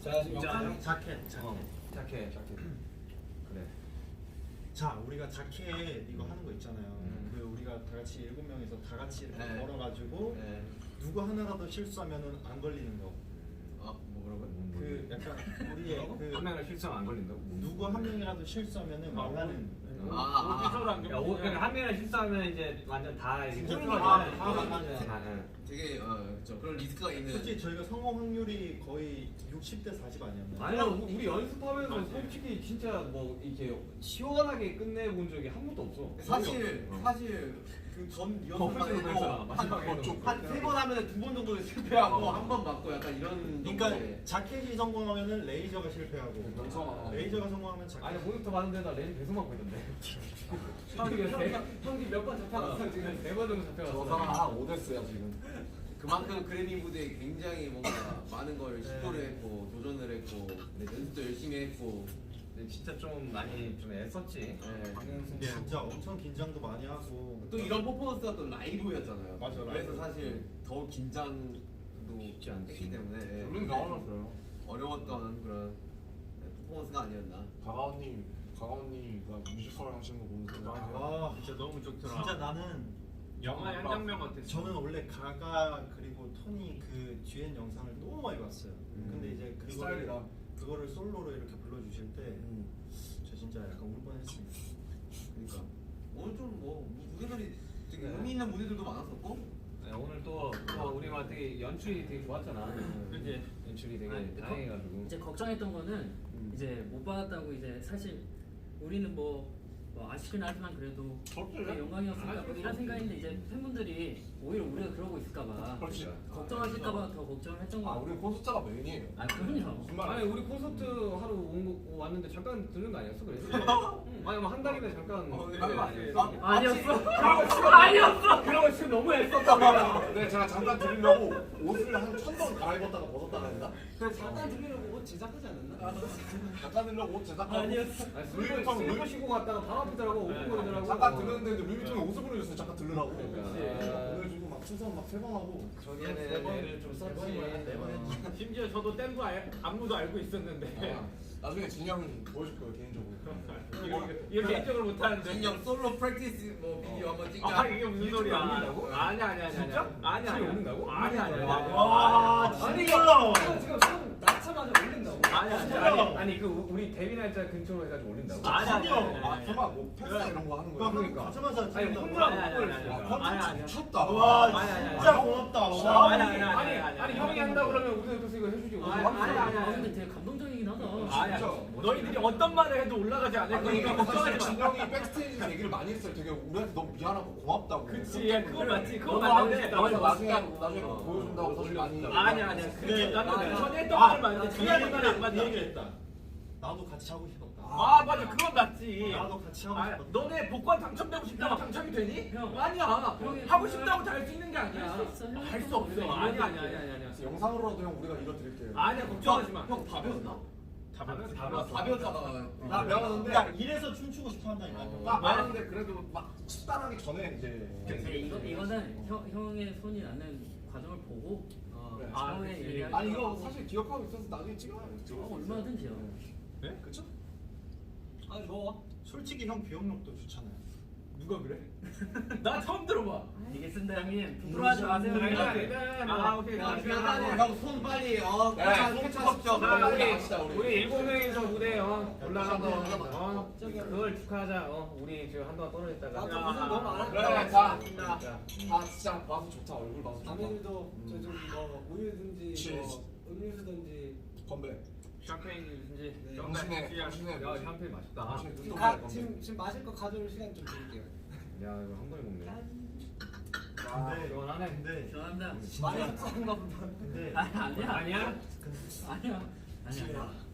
자, 진짜 자켓. 자켓. 그래. 자, 우리가 자켓 이거 하는 거 있잖아요. 그 우리가 다 같이 7명이서 다 같이 이렇게 네. 걸어가지고 네. 누구 하나라도 실수하면은 안 걸리는 거. 뭐라고요? 그 약간 우리의 그 한 명을 실수하면 안 걸린다고? 누구 한 명이라도 실수하면은 말라는. 그러니까 한 명을 실수하면 이제 완전 다 진짜 이게 다 망하잖아요. 되게 그런 리스크가 있는. 솔직히 저희가 성공 확률이 거의 60대 40 아니었나요? 아니야, 우리 연습하면서 솔직히 진짜 뭐 이렇게 시원하게 끝내본 적이 한 번도 없어. 사실 그전 퍼플 때도 한 3번 하면 2번 정도 실패하고 한 번 맞고 약간 이런. 그러니까 자켓이 성공하면은 레이저가 실패하고 레이저가 성공하면 자켓. 아니 모니터 봤는데 나 레인 계속 맞고 있던데. 형이 몇 번 잡혀갔어 지금 4번 정도 잡혀갔어. 저 사람 한 5대스야 지금. 그만큼 그래미 무대에 굉장히 뭔가 많은 걸 시도를 했고 도전을 했고 연습도 열심히 했고. 근데 진짜 좀 많이 좀 애썼지. 근데 진짜 엄청 긴장도 많이 하고 또 이런 퍼포먼스가 또 라이브였잖아요. 맞아, 그래서 라이브. 사실 더 긴장도 쉽지 않지. 했기 때문에 우린 나와놨어요. 어려웠던 그런 퍼포먼스가 아니었나. 가가언니가 뮤지컬 하시는 거 보면서 아 진짜 너무 좋더라. 진짜 나는 영화의 한 장면 같았어. 저는 원래 가가 그리고 토니 그 듀엣 영상을 너무 많이 봤어요. 근데 이제 스타일이다. 그거를 솔로로 이렇게 불러주실 때 저 진짜 약간 울 뻔했습니다. 그러니까 오늘 좀 뭐 무대들이 되게 의미 있는 무대들도 많았었고. 네, 오늘 또 우리 막 되게 연출이 되게 좋았잖아. 그치? 연출이 되게 아니, 다행해가지고. 이제 걱정했던 거는 이제 못 받았다고 이제 사실 우리는 뭐 아쉽긴 하지만 그래도 되게 영광이었으니까 뭐 이런 생각인데 이제 팬분들이 오히려 우리가 그러고 있을까봐 그렇지. 걱정하실까봐 더 걱정을 했던 거 아 같아요. 우리 콘서트가 메인이에요. 아 그럼요. 무슨 말이야? 아니 우리 콘서트 하러 왔는데 잠깐 들른 거 아니었어? 그래서? 아니 뭐 한 달이면 잠깐 들른 거 아니었어? 아니었어. 그런 거 지금 너무 애썼다. 네 제가 잠깐 드리려고 옷을 한 1000번 갈아입었다가 벗었다가 했나? 그래 잠깐 들으려고 옷 제작하지 않았나? 잠깐 드리려고 옷 제작하고 아니었어. 슬리퍼 신고 갔다가 바로 앞이더라고. 오픈거리더라고. 잠깐 들었는데 루이비통에 옷을 보내줬어요. 잠깐 들으라고. 그러니까. 보내주고 막 충성 막 3번 하고. 저기에는 애를 좀 썼지. 심지어 저도 댄거 안무도 알고 있었는데 나중에 진영 보여줄 거예요 개인적으로. 이거 개인적으로 못하는데. 진영 솔로 프랙티스 뭐 비디오 한번 찍자. 아 이게 무슨 소리야? 올린다고? 아니야. 진짜? 아니야. 지금 올린다고? 아니야. 와 아니 진짜. 지금 손 낳자마자 올린다고? 아니야. 아니 그 우리 데뷔 날짜 근처로 해가지고 올린다고? 아니야. 설마 뭐 패스 이런 거 하는 거야? 그러니까. 가자마자 아니 찍는다고. 혼자 아니, 못 아니, 올렸으니까. 아니. 미쳤다. 와 아니. 진짜 고맙다. 와. 아니 형이 한다 그러면 우리 옆에서 이거 해주지. 아 근데 되게 감동적이긴 하다. 아니야. 너희들이 어떤 말을 해도 올라가지 않을 거니까 걱정하지 마. 진영이 백스테이지 얘기를 많이 했어요. 되게 우리한테 너무 미안하고 고맙다고. 그치, 그거 맞지. 그거 너도 맞는데. 나중에 보여준다고 사실 많이. 아니야. 그게 나도 아니야. 전에 했던 말 맞는데 그 중요한 말은 안 맞아. 얘기를 했다. 나도 같이 하고 싶었다. 아 맞아, 그건 맞지. 나도 같이 하고 아, 싶었다. 너네 복권 당첨되고 싶다고 당첨이 되니? 형. 아니야. 형이 하고 싶다고 다 할 수 있는 게 아니야. 할수 있어. 할 수 없어. 아니야. 영상으로라도 형 우리가 이뤄드릴게요. 아니야, 걱정하지 마. 형 밥이었나? 답이었어. 나 배웠는데 야 이래서 춤추고 싶어 한다니까. 나 배웠는데 그래도 막 식단하기 전에 이제. 근데 이거는 형의 손이 나는 과정을 보고 그래. 처음에 얘기하기 아니 이거 사실 기억하고 있어서 나중에 찍어요. 얼마든지요. 네? 그쵸? 아 좋아. 솔직히 형 기억력도 좋잖아요. 누가 그래? 나 처음 들어봐. 이게 쓴다 형님. 부끄러워하지 마세요. 아, 오케이. 형손 빨리 자, 캐치하십시오. 우리 7명이서 무대에 올라간 거 그걸 축하하자. 우리 지금 한동안 떨어졌다가 그래 다 진짜 봐서 좋다. 얼굴 봐서 좋다. 다민이도 저좀 뭐 우유든지 Cheers. 뭐 음료수든지 건배. 샴페인이든지. 당신의 야 샴페인 맛있다. 당신의 지금, 눈동자의 건배. 지금 마실 거 가져올 시간 좀 드릴게요. 야 이거 한 번에 먹네. 근데 시원하네. 근데 죄송합니다. 많이 속상한가 보다. 근데 아니야. 아니야? 아니야.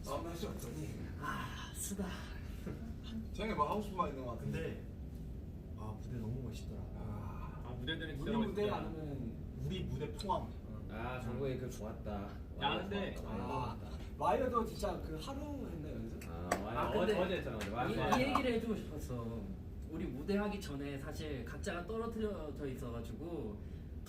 마음 날씨 없더니. 쓰다. 쟤네 뭐 하고 싶은 말 있는 거 같은데. 근데 아 무대 너무 멋있더라. 아, 무대들이 우리 무대 아니면 우리 무대 포함. 아 정국이 그 좋았다. 근데 와이어도 진짜 그 하루 했나 연습? 근데 어제 했잖아 어제. 이 얘기를 해주고 싶었어. 우리 무대 하기 전에 사실 각자가 떨어뜨려져 있어가지고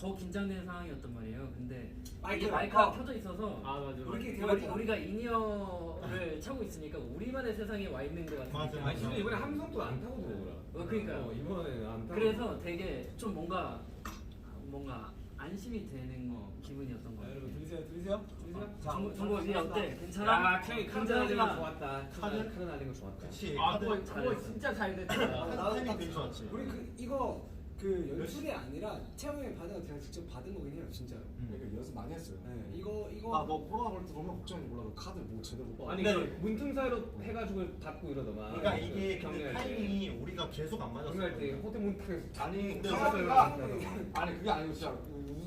더 긴장되는 상황이었단 말이에요. 근데 마이크, 이게 마이크가 켜져 있어서 아 맞아. 우리끼리 대화했잖아. 우리가 인이어를 차고 있으니까 우리만의 세상에 와 있는 것 같은 맞아, 느낌. 아니 근데 이번에 함성도 안 타고 들어오더라. 그러니까요. 이번에 안 타고. 그래서 되게 좀 뭔가 안심이 되는 기분이었던 것 자, 같아요. 여러분 들리세요? 정보 어디 어때? 괜찮아? 야, 카드 날린 거 좋았다. 카드? 카드 날린 거 좋았다. 그치. 아 카드 그거 잘했어. 진짜 잘 됐다. 타이밍 되게 좋았지. 우리 이거 연출이 아니라 태영이 받은 거 제가 직접 받은 거긴 해요, 진짜로. 그러니까 연습 많이 했어요. 네, 이거 아뭐 코로나 걸 때 너무 걱정인지 몰라도 카드 뭐 제대로 못 받아. 아니 그 문틈 사이로 해가지고 닫고 이러더만. 그러니까 이게 근데 경기할 때. 타이밍이 우리가 계속 안 맞았어. 경기할 때 호텔 문 탁. 아니 근데 아니 그게 아니고 진짜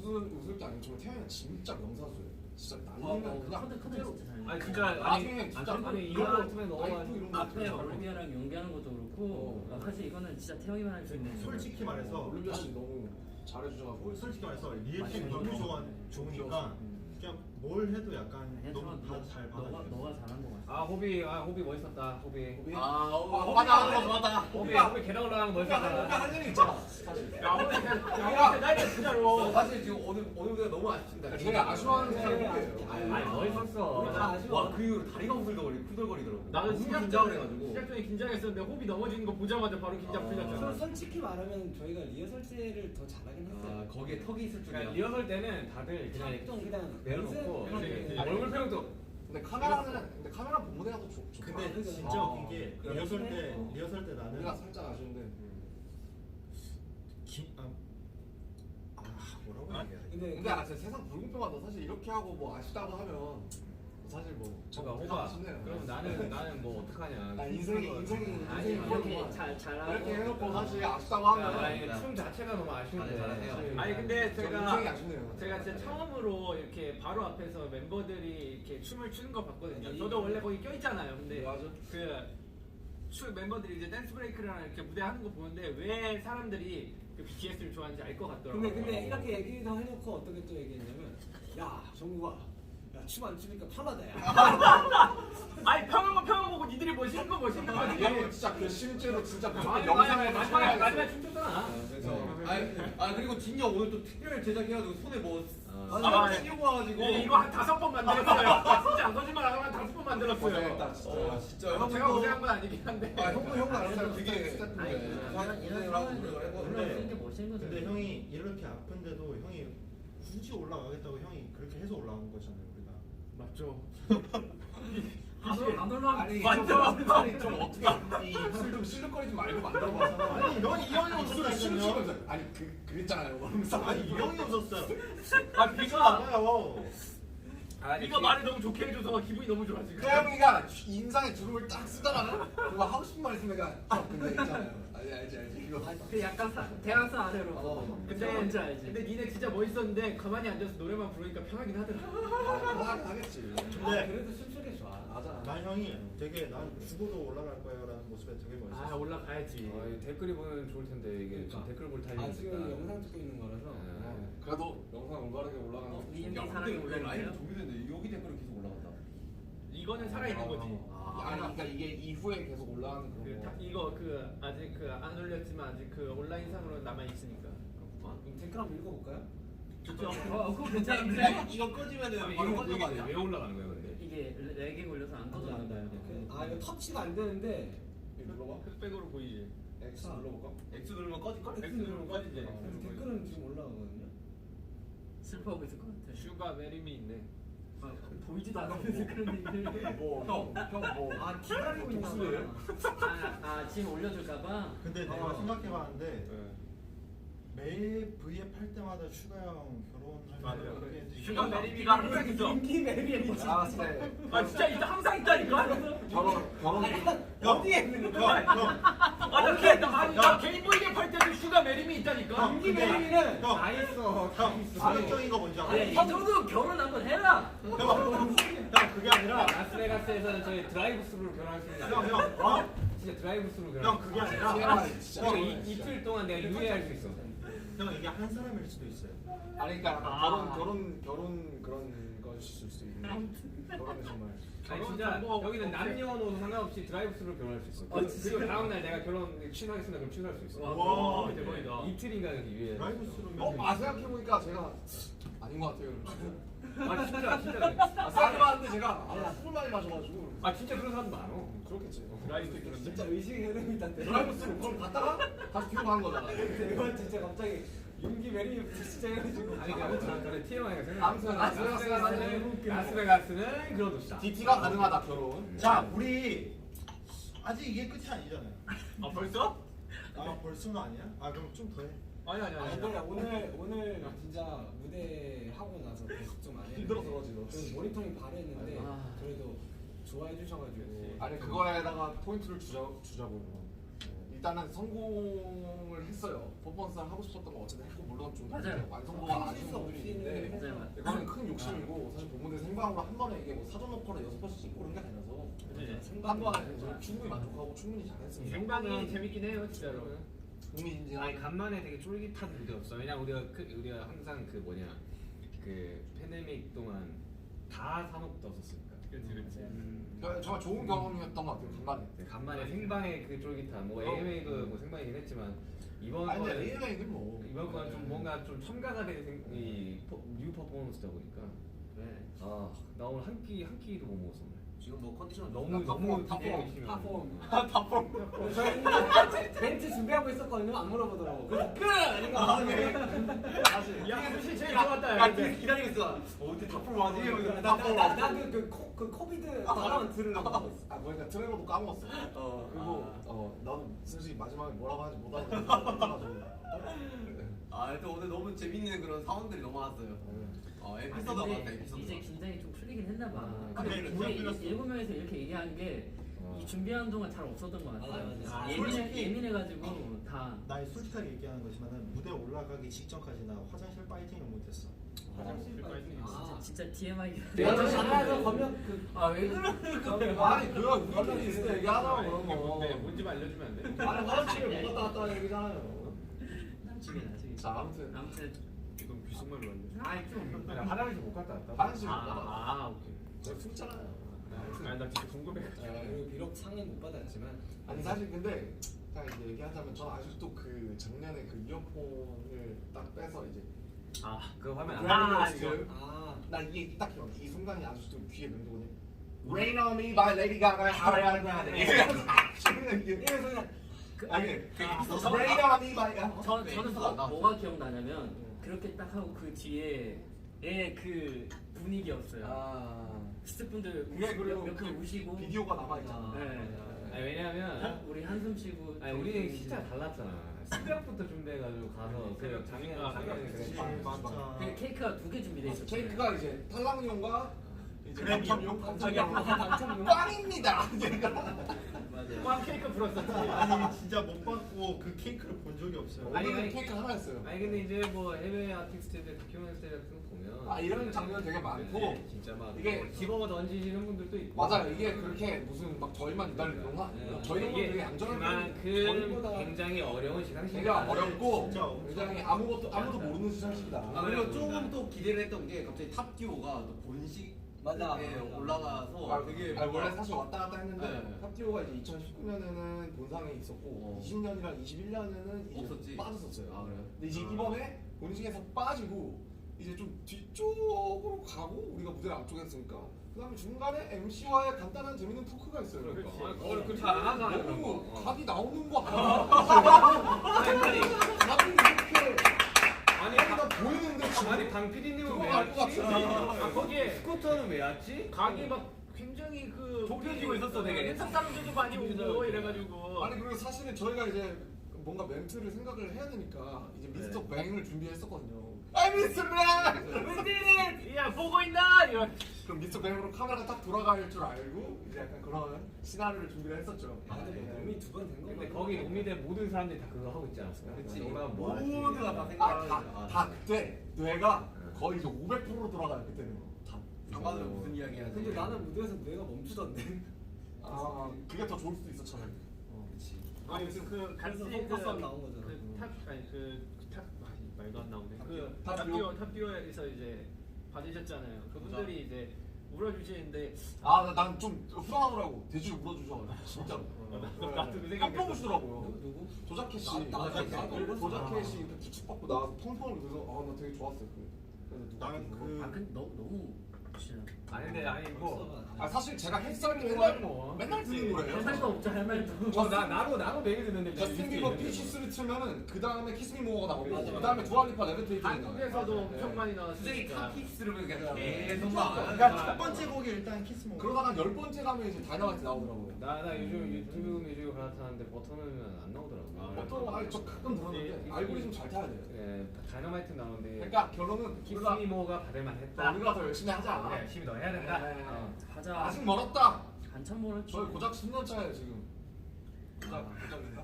웃을 게 아니고 정말 태영이가 진짜 명사수예요. 진짜 날리면 그냥 카드 그대로. 진짜 잘. 아니 진짜 나중에 진짜 아니 이런 같으면 라이프 너무 이런 거 앞에 진짜 올리비아랑 연기하는 것도 그렇고 사실 이거는 진짜 태영이만 할 수 있는. 솔직히 말해서 올림피아 씨 너무 잘해주셔가지고 솔직히 말해서 리액션이 너무 좋으니까 그냥 뭘 해도 약간 아니야, 너무 너- 다잘 너가 받아줘. 잘한 것 같아. 아 호비 멋있었다. 호비. 맞아 맞아. 호비 계단 올라가는 거 멋있었다. 할 일이 있잖아. 사실. 야 오늘 나이 진짜로. 사실 지금 오늘 무대가 너무 아쉽습니다. 되게 아쉬워하는 사람이에요. 사람이에요. 아니 멋있었어. 우리 다 아쉬워. 와그 이후로 다리가 후들거리더라고. 나는 너무 시작 긴장을 전에 해가지고. 시작 전에 긴장했었는데 호비 넘어지는 거 보자마자 바로 긴장 풀렸잖아. 솔직히 말하면 저희가 리허설 때를 더 잘하긴 아 했어요. 거기에 턱이 있을 줄이야. 그러니까 리허설 때는 다들 그냥 좀 그냥 내려놓고 연습- 얼굴 표정도 근데 카메라 본무대가 더 좋다. 근데 진짜 웃긴 게 리허설 때 나는 우리가 살짝 아쉬운데. 뭐라고 얘기해야 돼? 근데 근데 진짜 세상 불공평하다. 사실 이렇게 하고 뭐 아쉽다고 하면 사실 뭐 호바. 아쉽네요. 그럼 나는 뭐 어떡하냐. 나 인생이 아니 이렇게 그렇구만. 잘하고 이렇게 해놓고 사실 아쉽다고 아니 하면 춤 자체가 너무 아쉬운데. 잘하네요. 아니 근데 인생이 제가 아쉽네요. 진짜 처음으로 이렇게 바로 앞에서 멤버들이 이렇게 춤을 추는 거 봤거든요. 저도 원래 거기 껴 있잖아요. 근데 맞아. 멤버들이 이제 댄스 브레이크랑 이렇게 무대 하는 거 보는데 왜 사람들이 그 BTS를 좋아하는지 알 것 같더라고요. 근데 이렇게 얘기도 해놓고 어떻게 또 얘기했냐면 야 정국아 춤 안 추니까 파마다야. 아니 평화 보고 니들이 멋있는 거 멋있는 거지. 이거 진짜 그 실제로 진짜 아니, 영상에 마지막에 춤췄잖아. 그래서 그리고 진영 오늘 또 특별 제작해가지고 손에 뭐 아, 씌우고 와가지고 이거 한 5번 만들었어요. 진짜 안 거짓말 안 하고 한 5번 만들었어요. 고생했다 진짜. 진짜 제가 고생한 건 아니긴 한데. 형도 아는 사람 되게 아니 이런 상황은 올라오는 게 멋있는 거죠. 근데 형이 이렇게 아픈데도 형이 굳이 올라가겠다고 형이 그렇게 해서 올라온 거잖아요 우리가. 맞죠. 안 올라가. 아니 맞죠. 아니 좀 어떻게 이술좀 실룩거리지 말고 만들어봐서. 아니 형이 이 형이 입술을 웃었어요. 춤추면서 아니 그랬잖아요. 아니 이 형이 웃었어요. 아 비가 맞아요. 비가 말을 너무 좋게 해줘서 기분이 너무 좋아 지금. 태영이가 인상에 주름을 딱 쓰다가 그거 하고 싶은 말 있으면 내가 근데 있잖아요. 알지 이거. 그 약간 대학생 아래로. 근데 뭔지 알지. 근데 니네 진짜 멋있었는데 가만히 앉아서 노래만 부르니까 편하긴 하더라. 하겠지. 근데 그래도 춤추기 좋아. 맞아. 난 형이 되게 난 죽어도 올라갈 거야라는 모습에 되게 아 멋있었어. 올라가야지. 댓글이 보면 좋을 텐데 이게 그러니까. 지금 댓글 볼 아 타이밍이니까. 지금 영상 찍고 있는 거라서. 그래도 영상 올바르게 올라가는 거. 위엠비 야 사랑이 근데 왜 라이브 올라오네요. 종료됐는데 여기 댓글은 계속 올라간다. 이거는 살아있는 거지. 아니 그러니까 이게 이후에 계속 올라가는 그런 거. 이거 아직 안 올렸지만 아직 온라인상으로 남아 있으니까. 댓글 한번 읽어볼까요? 좋죠. 그거 괜찮은데 이거 꺼지면은 이거 바로 꺼진 거 아니야? 왜 올라가는 거야 근데? 이게 렉이 걸려서 안 꺼져진다. 아 이거 터치가 안 되는데. 눌러봐. 흑백으로 보이지. X 눌러볼까? X 누르면 꺼질걸? X 누르면 꺼지지. 댓글은 지금 올라가거든요. 슬퍼하고 있을 것 같아. 슈가 메리미 있네. 보이지도 않으면서 그런 얘기를. 뭐. 아 기다리고 있나 독수리예요? 아 지금 올려줄까봐. 근데 내가 생각해봤는데 매일 V앱 할 때마다 슈가 형 결혼할 때 슈가 메리미가 항상 있어. 인기 매력이 아 네. 아 진짜 있어 항상 있다니까. 결혼. 어디에 있는 거야? 나 개인 보이게 팔 때도 슈가 메리미 있다니까. 인기 매력이는 다 있어. 자극적인 거 뭔지 알아? 이 정도 결혼 한번 해라. 형 그게 아니라 라스베가스에서는 저희 드라이브 스루로 결혼할 수 있는 형 진짜 드라이브 스루로 결혼. 형 그게 아니라 진짜. 이틀 동안 내가 유예할 수 있어. 형 이게 한 사람일 수도 있어요. 아니 그러니까 결혼 그런 것일 수도 있는. 결혼은 정말. 아니 진짜 여기는 남녀노소 상관없이 드라이브스루로 결혼할 수 있어. 그리고 다음 날 내가 결혼 취소하겠습니다. 그럼 취소할 수 있어. 와, 대박이다. 이틀인가 그렇게 유예. 드라이브스루면 생각해보니까 제가 아닌 것 같아요. 아 진짜 그래. 생각해봤는데 제가 술을 많이 마셔가지고. 아 진짜 그런 사람도 많아. 그렇겠지. 드라이브 그런데. 진짜 의식의 흐름이 있다는데. 드라이브스루 그걸 갔다가 다시 뒤로 가는 거잖아. 이건 진짜 갑자기 윤기 메리 진짜 해가지고. 아니 그래 TMI가 생각. 아무튼 라스베가스는 그런 곳이다. DT가 가능하다 결혼. 자, 우리 아직 이게 끝이 아니잖아요. 아 벌써? 아, 벌써는 아니야? 아, 그럼 좀 더 해. 아니. 오늘 진짜 무대 하고 나서 계속 좀 안 했는데 힘들어서 그러지, 너. 저는 모니터링 바로 했는데 아. 그래도 좋아해 주셔가지고 아니 그거에다가 포인트를 주자고요. 일단은 성공을 했어요. 퍼포먼스를 하고 싶었던 거 어쨌든 했고 물론 좀 맞아요. 완성도가 아쉬운 부분이 있는데 맞아요. 이거는 큰 욕심이고 사실 본무대 생방으로 한 번에 이게 뭐 사전 녹화로 6번씩 찍고 그런 게 아니라서 한 번에 저는 충분히 만족하고 충분히 잘했습니다. 생방이 재밌긴 해요 진짜로. 국민인지 아니 간만에 되게 쫄깃한 무대였어. 왜냐 우리가 항상 그 뭐냐 그 팬데믹 동안 다 산옥 떴었으니까. 정말 좋은 경험이었던 것 같아요. 간만에. 간만에 생방의 그 쫄깃함. 뭐 AMA도 뭐 생방이긴 했지만 이번 아니 근데 거는 AMA는 뭐 이번 거는 좀 뭔가 좀 첨가가 된 뉴 퍼포먼스다 보니까 나 오늘 한 끼도 못 먹었어. 오늘. 지금 뭐 컨디션 너무 열심히 팝폼. 탑폼. 저희는 멘트 준비하고 있었거든요. 안 물어보더라고. 그래서 끝! 야 사실 제일 좋았다. 기다리고 있어. 어떻게 탑으로 하지? 그 코비드 발언 들으려고 하고 있어. 아 그러니까 트레버도 까먹었어. 그리고 나도 솔직히 마지막에 뭐라고 하지 못하고 또 오늘 너무 재밌는 그런 상황들이 너무 많았어요. 에피소드가 많다 근데 에피소드. 이제 긴장이 좀 풀리긴 했나 봐. 근데 우리 긴장 풀렸어. 7명에서 이렇게 얘기하는 게 이 준비하는 동안 잘 없었던 것 같아. 맞아. 예민해가지고 다. 나 솔직하게 얘기하는 거지만은 무대 올라가기 직전까지 나 화장실 파이팅을 못했어. 진짜 TMI. 내가 저 잘해서 건명 왜 그래? 아니 그거 우리끼리 있을 때 얘기하자고 그런 거. 뭔지 좀 알려주면 안 돼? 아니 화장실을 못 갔다 왔다는 얘기잖아요. 나중에. 자 아무튼 이건 귓속말로 안 돼. 아니 좀. 아니 화장실 못 갔다 왔다. 화장실 못 갔다 왔다. 오케이. 제가 숨잖아요. 아니 나 진짜 궁금해가지고. 그리고 비록 상은 못 받았지만 아니 사실 근데 딱 이제 얘기하자면 저는 아직도 그 작년에 그 이어폰을 딱 빼서 이제 그거 하면 그래미어스 나 이게 딱 기억. 이 순간이 아직도 귀에 맴도거든. Rain on Me by Lady Gaga, Ariana Grande. 아니 Rain on Me by 저는 뭐가 기억나냐면 그렇게 딱 하고 그 뒤에 그 분위기였어요. 스태프분들 몇분 우시고 비디오가 남아 있잖아. 아니 왜냐면 우리 한숨 쉬고. 우리는 진짜 달랐잖아. 새벽부터 준비해가지고 가서 그 작년에 맞아. 그 케이크가 2개 준비돼 있었어요. 케이크가 이제 탈락용과 이제 그래미용. 당첨용 빵입니다. 꽝 케이크 불었었지. 아니 진짜 못 받고 그 케이크를 본 적이 없어요. 오늘은 케이크 하나였어요. 아니 근데 이제 뭐 해외 아티스트들 다큐멘터리 같은 거 보면 이런 장면 되게 많고 진짜 막 이게 집어가 던지시는 분들도 있고 맞아요. 이게 그렇게 무슨 막 저희만 기다리는 건 아니에요. 저희는 되게 얌전한 그만큼 굉장히 어려운 시상식이다. 굉장히 어렵고 진짜 엄청 굉장히 아무도 모르는 시상식이다. 그리고 조금 또 기대를 했던 게 갑자기 탑듀오가 또 본식 맞아. 올라가서 되게 원래 사실 왔다 갔다 했는데 네. 탑듀오가 이제 2019년에는 본상에 있었고 20년이랑 21년에는 이제 없었지. 빠졌었어요. 그래요? 근데 이제 이번에 본식에서 빠지고 이제 좀 뒤쪽으로 가고 우리가 무대를 앞쪽에 했으니까 그다음에 중간에 MC와의 간단한 재밌는 토크가 있어요. 그렇지. 그러니까. 그걸 잘안 하잖아요. 그런 너무 거. 각이 나오는 거 아니야? 아니 각이 이렇게 아니 각이 다 보이는데 아니 방 PD님은 왜 그거 알것 왔지? 같아. 거기에 스쿠터는 왜 왔지? 각이 막 굉장히 그 좁혀지고 있었어, 되게. 인사 사람들도 많이 오고 이래가지고. 아니 그리고 사실은 저희가 이제 뭔가 멘트를 생각을 해야 되니까 이제 미스터 뱅을 준비했었거든요. 미스터 뱅! We did it! 야 보고 있나? 이런. 그럼 미스터 뱅으로 카메라가 딱 돌아갈 줄 알고 이제 약간 그런 시나리오를 준비를 했었죠. 근데 몸이 2번 된 거. 근데 거기 노미대 모든 사람들이 다 그거 하고 있지 않았을까? 그치. 올라가면 뭐 하지? 모두가 다 생각하는 다 그때 뇌가 거의 이제 500% 돌아가요 그때는. 다. 장관은 무슨 이야기 하지? 근데 나는 무대에서 뇌가 멈추던데. 그게 더 좋을 수도 있어 차라리. 아니 그 같이 그래서 포커스업 나온 거잖아. 그탑 말도 안 나오네. 탑듀오. 탑듀오에서 이제 받으셨잖아요. 그분들이 이제 울어주시는데 난 좀 후련하더라고. 대주를 물어주셔. 진짜로. 나도 그 생각이 깜짝 놀시더라고요. 누구? 조자켓 씨. 나도 조자켓 씨 이렇게 기축받고 나와서 펑펑을 그래서 나 되게 좋았어요. 그래서 나는 아 근데 너무 진짜 아니 근데 아니 뭐 사실 제가 햇살이 맨날 뭐. 맨날 듣는 노래예요. 할 말도 없죠 할 말도. 나도 매일 듣는데 저스틴 비버 피치스를 틀면은 그 다음에 키스 미 모어가 나오고 맞아, 그 다음에 두알리파 레비테이트 한국에서도 엄청 많이 선생님 나왔으니까. 카키스를 그냥 네. 계속 그러니까 첫 번째 곡이 일단 키스 모. 그러다가 한 10번째 가면 이제 다이너마이트 나오더라고요. 나 요즘 유튜브 뮤직을 갈아타는데 버터는 안 나오더라고. 어떤 아니 저 가끔 들었는데 알고리즘 잘 타야 돼요. 예, 다이너마이트 나오는데 그러니까 결론은 키스미모가 받을만 했다. 우리가 더 열심히 하자. 우리가 열심히 더 해야 된다. 네. 하자. 아직 멀었다. 한참 멀었지. 저희 고작 10년 차예요 지금. 고작인가?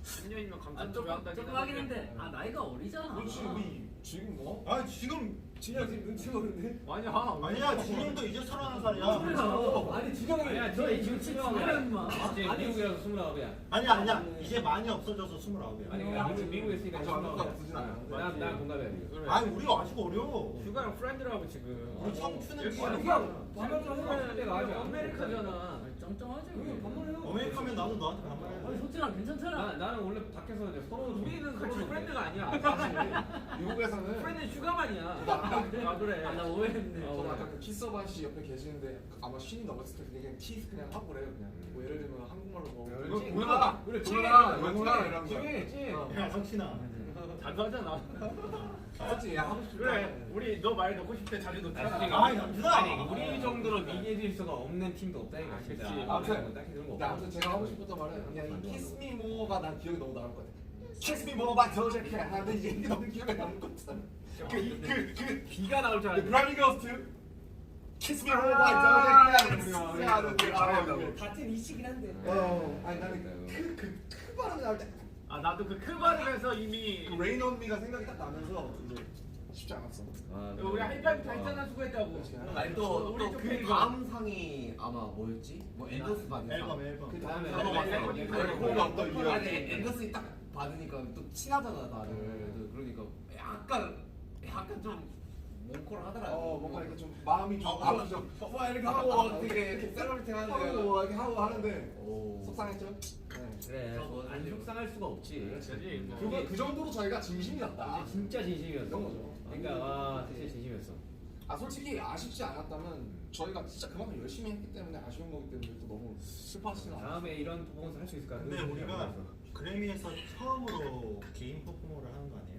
10년이면 감탄 조금 하긴 했는데 나이가 어리잖아. 그렇지 우리 지금 뭐? 아 지금 진영 지금 눈치 보는데? 아니야. 아니야 진영도 이제 31살이야. 아니 진영이 아니야, 너희 지금 치즈야 임마. 이제 미국이라서 29이야. 아니야 이제 많이 없어져서 29이야. 아니 그냥 미국에 있으니까 아직 얼마 없진 29이야. 않아. 난 동갑이야 지금. 아니 우리가 아직 어려. 휴가랑 프렌드라고 지금. 우리 청춘은 여기 지금 그냥 할 때가 아직 아메리카잖아. 짱짱하지. 우리 반말해요. 어메리카면 나도 너한테 반말해. 아니 소진아 괜찮잖아. 나는 원래 밖에서 이제 서로 우리는 같이 프렌드가 아니야. 미국에서는 프렌드 휴가만이야. 아 그래. 나 오해했네. 저는 아까 그 키서바 씨 옆에 계시는데 아마 쉰이 넘었을 때 그냥 키스 그냥 하고 그래요 그냥. 뭐 예를 들면 한국말로 뭐 그렇지. 뭐야 그래, 뭐야 찐이야. 뭐야 이런 거. 찐. 야 석신아. 자주 하잖아. 맞지? 야 하고 싶다. 그래. 우리 너 말 넣고 싶을 때 자주 넣잖아. 아이 남주다. 아니 우리 정도로 미개질 수가 없는 팀도 없다니까 진짜. 아무튼 딱히 그런 거 근데 아무튼 제가 하고 싶었던 말은 그냥 이 키스 미 모어가 난 기억이 너무 남을 것 같아. 키스 미 모어 바 저렇게 하는데 이게 너무 기억에 남을 것 같아. 그 비가 나올 줄 알았는데. 브라이밍 거스트 키스 미 모어 바 저렇게 하는 거. 같은 이치긴 한데. 아니 나는 그 발음이 나올 때 아 나도 그 크바르에서 이미 레인 온 미가 생각이 딱 나면서 이제 쉽지 않았어. 우리 하이파이브 했잖아 수고했다고. 아니 우리 좀 또그 페이가. 다음 상이 아마 뭐였지? 뭐 앤더스 받은 상. 앨범. 그 다음에 다음에 앨범 아니 앤더슨이 딱 받으니까 또 친하잖아 다들. 그러니까 약간 좀 몽콜하더라. 뭔가 이렇게 좀 마음이 좀 아프죠. 이렇게 하고 되게 셀러리팅 하는데. 하고 이렇게 하고 하는데 오. 속상했죠. 네. 그래. 안 속상할 수가 없지. 그렇지. 그거 그 정도로 저희가 진심이었다. 이제 진짜 진심이었어. 이런 거죠. 그러니까 와 진짜 진심이었어. 솔직히 아쉽지 않았다면 저희가 진짜 그만큼 열심히 했기 때문에 아쉬운 거기 때문에 또 너무 슬퍼하시진 않아요. 다음에 이런 퍼포먼스 할 수 있을까? 근데 우리가 그래미에서 처음으로 개인 퍼포머를 하는 거 아니에요?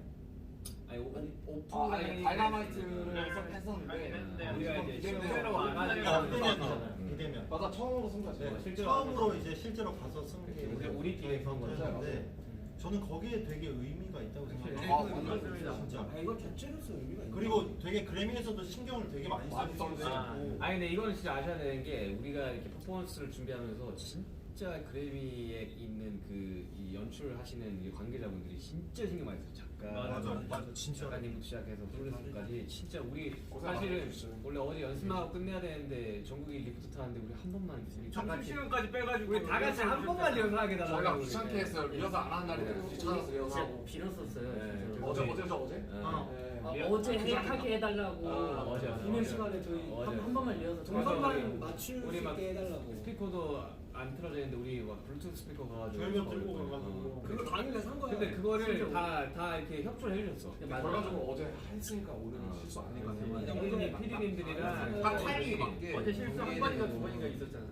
아니 아니 다이너마이트를 했었는데 우리가 이제 비대면. 실제로 와가지고 비대면이잖아. 비대면. 맞아 처음으로 승자지. 네, 실제로 처음으로 이제 실제로 가서 승리 우리끼리 그런 거죠. 했는데 저는 거기에 되게 의미가 있다고 생각해요. 맞습니다. 진짜. 이거 자체로서 의미가 있네. 그리고 되게 그래미에서도 신경을 되게 많이 써주시고 아니 근데 이거는 진짜 아셔야 되는 게 우리가 이렇게 퍼포먼스를 준비하면서 진짜 그래미에 있는 그 이 연출하시는 이 관계자분들이 진짜 신경 많이 써요. 작가, 진짜. 작가님부터 시작해서 프로듀서까지 진짜 우리 고생 사실은 많으셨어요. 원래 어제 연습하고 끝내야 되는데 전국이 리프트 타는데 우리 한 번만 우리 다 같이 시간까지 빼가지고 우리 다 같이 한 번만 연습하게 저희가 달라고 귀찮게 했어요. 리허설 안 하는 날인데 굳이 찾아서 리허설하고. 빌었었어요. 네, 진짜로. 어제? 네. 어제 하게 해달라고. 어제. 비밀 시간에 저희 어제. 한 번만 리허설. 동선만 맞출 수 우리 막 있게 해달라고. 스피커도 안 틀어져 있는데 우리 막 블루투스 스피커 가가지고 저희가 들고 가가지고. 그거 당일에 산 거야. 근데 그거를 다 이렇게 협조를 해주셨어. 그래가지고 어제 했으니까 오늘 실수 아니가 PD님들이랑 딱 타이밍에 맞게. 어제 실수 한 번인가 두 번인가 있었잖아.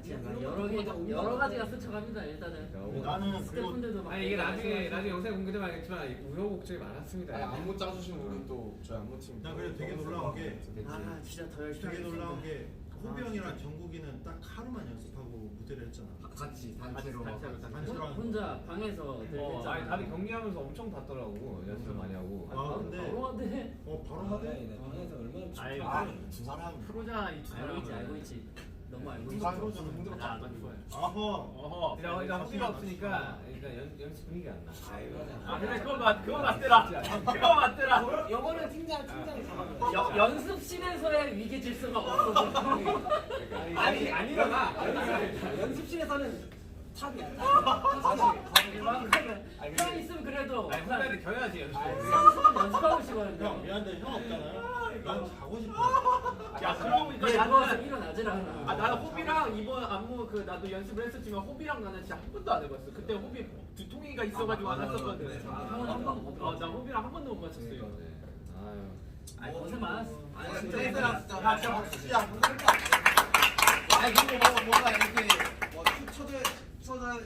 진짜 여러 가지가 스쳐갑니다 일단은. 나는 그리고 스태프분들도 막 아니 이게 나중에 영상에 공개되면 알겠지만 우여곡절이 많았습니다. 안무 짜주신 우리 또 저희 안무팀. 나 그래 되게 놀라운 게 진짜 더 열심히 되게 하겠습니다. 놀라운 게 호비 형이랑 정국이는 딱 하루만 연습하고 무대를 했잖아. 같이 단체로. 단체로 하는 거. 혼자 방에서 아니 다들 경기하면서 엄청 봤더라고 연습을 많이 하고. 근데 바로 하대. 바로 하대. 내 방에서 얼마나 아이, 두 사람. 프로잖아 이 알고 있지. 너무 알고 있지. 누가 프로잖아. 힘들어. 안 좋아요. 아허. 어허. 이런 허비가 없으니까 일단 연습 분위기가 안 나. 아 근데 그거 맞더라. 그거 맞더라. 영어는 팀장이 잡아. 연습실에서의 위기 질서가 없어. 아니잖아. 연습실에서는 탑이야. 형 있으면 그래도 아니 후배들 겨야지 연습. 선수는 연습하고 싶거든요. 형 미안한데 형 없잖아요. 난 자고 싶어. 야 그러고 보니까 누워서 나는 일어나질 않아. 나는 호비랑 이번 안무 그 나도 연습을 했었지만 호비랑 나는 진짜 한 번도 안 해봤어. 그때 호비 두통이가 있어가지고 안 했었거든. 형은 한 번도 못 해봤어. 나 호비랑 한 번도 못 맞췄어 이거. 아유. 아니 고생 많았어. 아니 진짜 얘들아 진짜. 야, 진짜 박수. 야, 아니 그리고 뭔가 이렇게 뭐 처져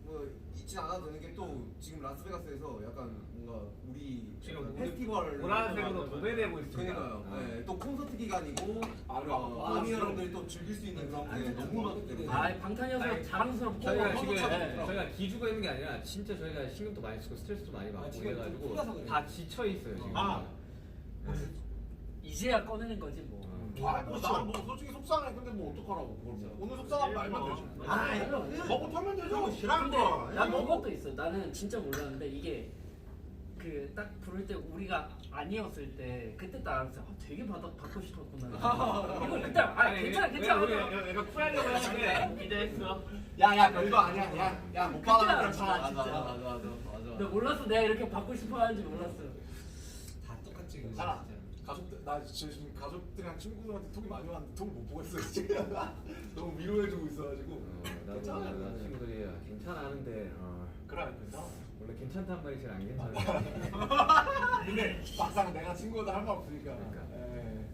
뭐 있진 않아도 되는 게 또 지금 라스베가스에서 약간 뭔가 우리 지금 페스티벌 보라색으로 도배되고 있습니다. 그러니까요. 아. 네, 또 콘서트 기간이고 아, 아미 여러분들이 또 즐길 수 있는 그런 게 너무 많기 때문에. 아 방탄이어서 자랑스럽고 저희가 지금 찾아보더라고요. 저희가 기주가 있는 게 아니라 진짜 저희가 신경도 많이 쓰고 스트레스도 많이 받고 지금 그래가지고 풀려서 그래요. 다 지쳐 있어요 지금. 아. 네. 이제야 꺼내는 거지 뭐. 나는 뭐 솔직히 속상해. 근데 뭐 어떡하라고 그걸 뭐. 오늘 속상하면 말면 되지. 아, 이거 먹고 털면 되죠. 싫어한 근데 거. 난 이것도 있어. 나는 진짜 몰랐는데 이게 그 딱 부를 때 우리가 아니었을 때 그때 딱 알았어. 되게 받고 싶었구나. 이거 그때 괜찮아. 내가 쿨하려고 했는데 기대했어. 야야 별거 아니야. 야못 받아. 괜찮아, 진짜. 맞아. 근데 몰랐어. 내가 이렇게 받고 싶어 하는지 몰랐어. 다 똑같지. 근데 괜찮아. 진짜. 가족들 나 지금 가족들이랑 친구들한테 톡이 많이 왔는데 톡을 못 보고 있어 지금. 너무 위로해주고 있어가지고. 나도 괜찮아. 나 친구들이 괜찮아 하는데 그래 괜찮아. 원래 괜찮단 말이 제일 안 괜찮아. 근데 막상 내가 친구들 할 말 없으니까. 그러니까. 예.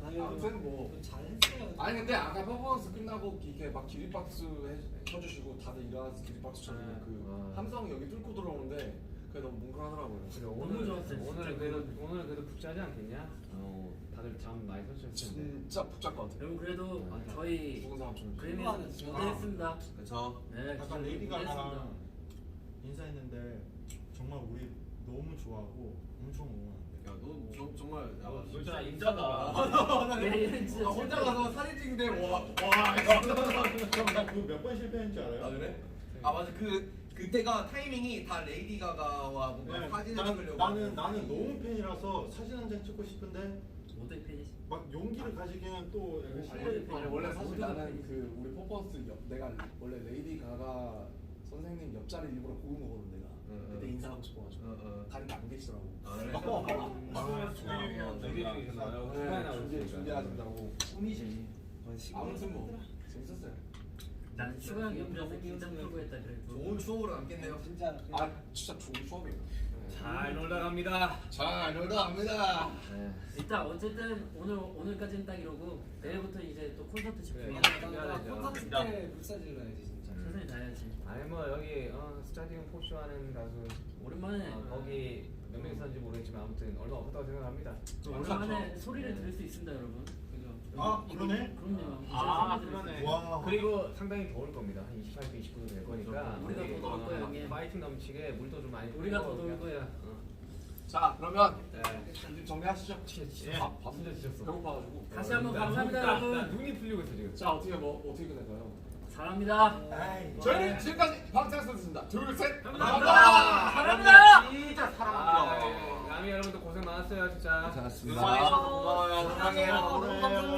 아유, 아무튼 뭐. 잘했어요. 아니 근데 아까 퍼포먼스 끝나고 이렇게 막 기립박수 쳐주시고 다들 일어나서 기립박수 쳐주고 네. 그 와. 함성이 여기 뚫고 들어오는데 그게 너무 뭉클하더라고요. 너무 좋았어요, 오늘 그래도 북자지 않겠냐? 다들 잠 많이 설쳤을 텐데. 진짜 복잡 것 같아요. 여러분 그래도 저희 죽은 사람처럼. 그림에서 무대했습니다. 그렇죠. 네, 약간 레이디 무대했습니다. 가가랑 인사했는데 정말 우리 너무 좋아하고 엄청 응원한대. 야너 정말 야, 진짜 인자다. 네, 진짜 혼자 가서 사진 찍는데 와 나그몇 번 실패했는지 알아요? 아 그래? 아 맞아 그때가 타이밍이 다 레이디 가가와 뭔가 네, 사진을 찍으려고 나는 너무 팬이라서 사진 한 장 찍고 싶은데 모델 팬이시. 막 용기를 가지기에는 또 약간 아니 원래 사실 모두가 나는 그 우리 퍼포먼스 내가 원래 레이디 가가 선생님 옆자리 일부러 고른 거거든 내가. 그때 인사하고 싶어가지고 다른 안 계시더라고. 아 그래? 준비하신다고. 꿈이지. 아무튼 뭐 재밌었어요. 난 슈가 형 옆에서 긴장 풀고 했다 그래도. 좋은 추억으로 남겠네요. 진짜. 아 진짜 좋은 추억이에요. 잘 놀다 갑니다. 잘 놀다 갑니다. 네. 일단 어쨌든 오늘까지는 딱 이러고 내일부터 이제 또 콘서트 집중해야 돼. 콘서트 때 불사질러 야지 진짜. 최선을 다해야지. 아니 뭐 여기 스타디움 포쇼 하는 가수 오랜만에 거기 몇 명 있었는지 모르겠지만 아무튼 얼마 없다고 생각합니다. 오랜만에 소리를 들을 수 있습니다, 여러분. 그죠? 아, 그러네? 그럼요. 아, 이제 소리 들을 수 그러네. 있어요. 와. 그리고 상당히 더울 겁니다. 한 28도, 29도 될 거니까 우리가 더 더울 거예요, 형님. 파이팅 넘치게 물도 좀 많이 우리가 더 뿌리고 더울 거야. 자 그러면 네. 이제 정리하시죠. 진짜 진짜 지쳤어. 배고파가지고. 다시 한번 나 감사합니다, 나 여러분. 눈이 풀리고 있어 지금. 자 어떻게 끝낼까요? 사랑합니다. 아이. 저희는 지금까지 방탄소년단입니다. 둘 셋. 감사합니다. 사랑합니다. 진짜 남이 여러분들 고생 많았어요 진짜. 고마워요. 사랑해요. 너무 감사합니다.